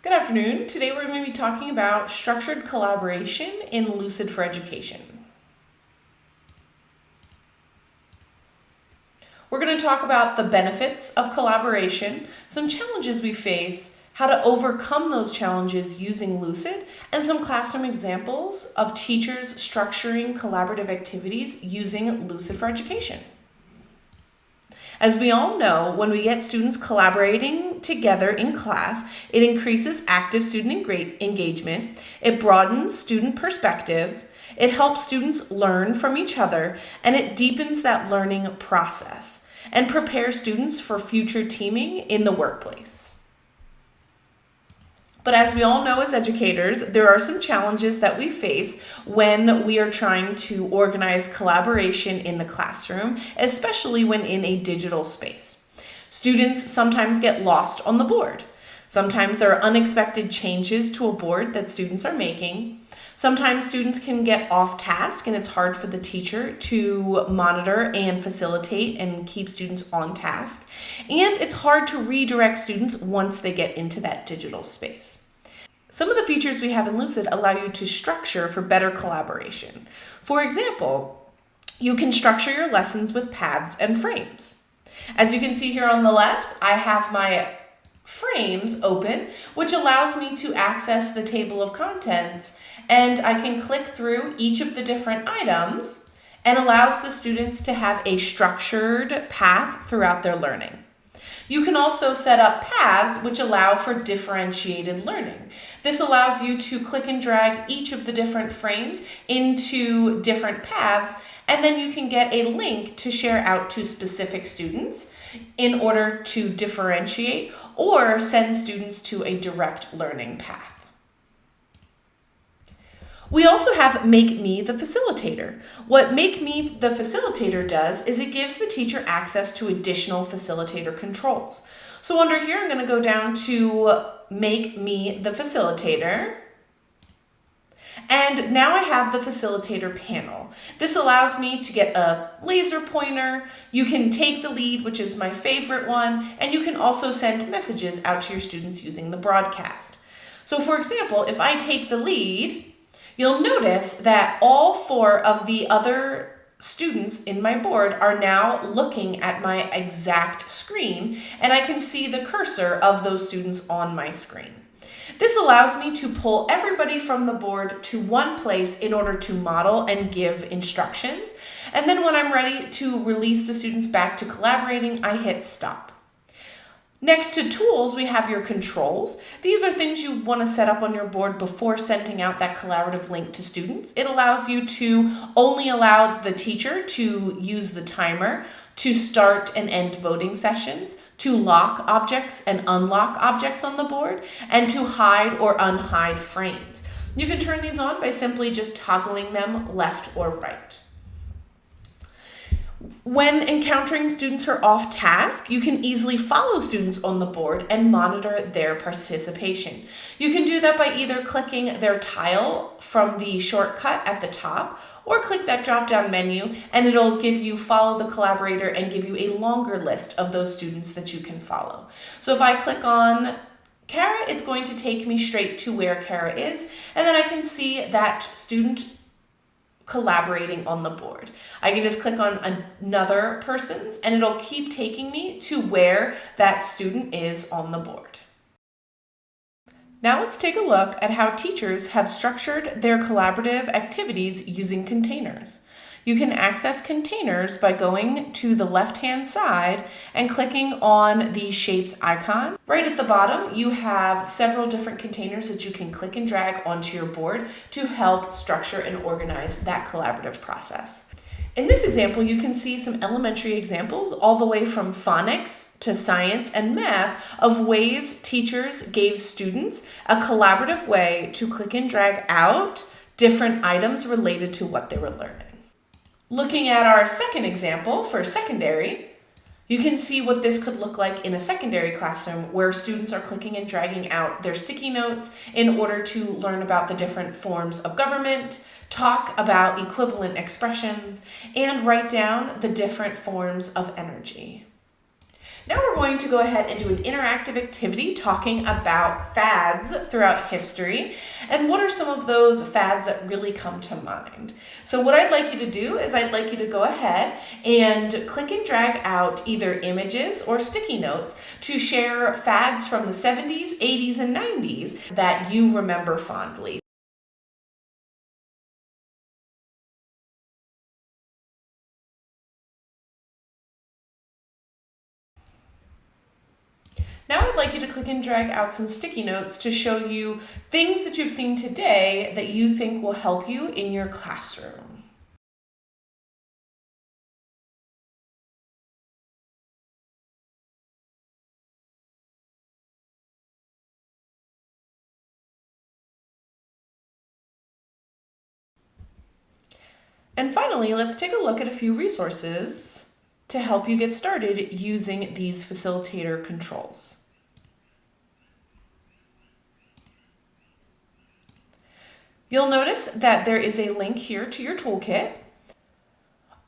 Good afternoon. Today we're going to be talking about structured collaboration in Lucid for Education. We're going to talk about the benefits of collaboration, some challenges we face, how to overcome those challenges using Lucid, and some classroom examples of teachers structuring collaborative activities using Lucid for Education. As we all know, when we get students collaborating together in class, it increases active student engagement, it broadens student perspectives, it helps students learn from each other, and it deepens that learning process and prepares students for future teaming in the workplace. But as we all know as educators, there are some challenges that we face when we are trying to organize collaboration in the classroom, especially when in a digital space. Students sometimes get lost on the board. Sometimes there are unexpected changes to a board that students are making. Sometimes students can get off task and it's hard for the teacher to monitor and facilitate and keep students on task. And it's hard to redirect students once they get into that digital space. Some of the features we have in Lucid allow you to structure for better collaboration. For example, you can structure your lessons with paths and frames. As you can see here on the left, I have my frames open, which allows me to access the table of contents, and I can click through each of the different items and allows the students to have a structured path throughout their learning. You can also set up paths which allow for differentiated learning. This allows you to click and drag each of the different frames into different paths, and then you can get a link to share out to specific students in order to differentiate or send students to a direct learning path. We also have Make Me the Facilitator. What Make Me the Facilitator does is it gives the teacher access to additional facilitator controls. So under here, I'm going to go down to Make Me the Facilitator. And now I have the facilitator panel. This allows me to get a laser pointer. You can take the lead, which is my favorite one, and you can also send messages out to your students using the broadcast. So for example, if I take the lead, you'll notice that all 4 of the other students in my board are now looking at my exact screen, and I can see the cursor of those students on my screen. This allows me to pull everybody from the board to one place in order to model and give instructions. And then when I'm ready to release the students back to collaborating, I hit stop. Next to tools, we have your controls. These are things you want to set up on your board before sending out that collaborative link to students. It allows you to only allow the teacher to use the timer to start and end voting sessions, to lock objects and unlock objects on the board, and to hide or unhide frames. You can turn these on by simply just toggling them left or right. When encountering students who are off task, you can easily follow students on the board and monitor their participation. You can do that by either clicking their tile from the shortcut at the top or click that drop-down menu and it'll give you follow the collaborator and give you a longer list of those students that you can follow. So if I click on Kara, it's going to take me straight to where Kara is, and then I can see that student collaborating on the board. I can just click on another person's and it'll keep taking me to where that student is on the board. Now let's take a look at how teachers have structured their collaborative activities using containers. You can access containers by going to the left-hand side and clicking on the shapes icon. Right at the bottom, you have several different containers that you can click and drag onto your board to help structure and organize that collaborative process. In this example, you can see some elementary examples all the way from phonics to science and math of ways teachers gave students a collaborative way to click and drag out different items related to what they were learning. Looking at our second example for secondary, you can see what this could look like in a secondary classroom where students are clicking and dragging out their sticky notes in order to learn about the different forms of government, talk about equivalent expressions, and write down the different forms of energy. Now we're going to go ahead and do an interactive activity talking about fads throughout history and what are some of those fads that really come to mind. So what I'd like you to do is I'd like you to go ahead and click and drag out either images or sticky notes to share fads from the 70s, 80s, and 90s that you remember fondly. Now I'd like you to click and drag out some sticky notes to show you things that you've seen today that you think will help you in your classroom. And finally, let's take a look at a few resources to help you get started using these facilitator controls. You'll notice that there is a link here to your toolkit.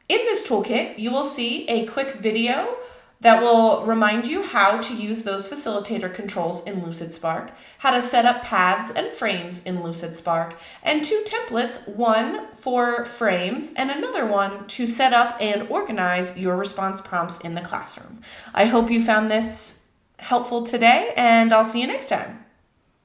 In this toolkit, you will see a quick video that will remind you how to use those facilitator controls in LucidSpark, how to set up paths and frames in LucidSpark, and two templates, one for frames and another one to set up and organize your response prompts in the classroom. I hope you found this helpful today, and I'll see you next time.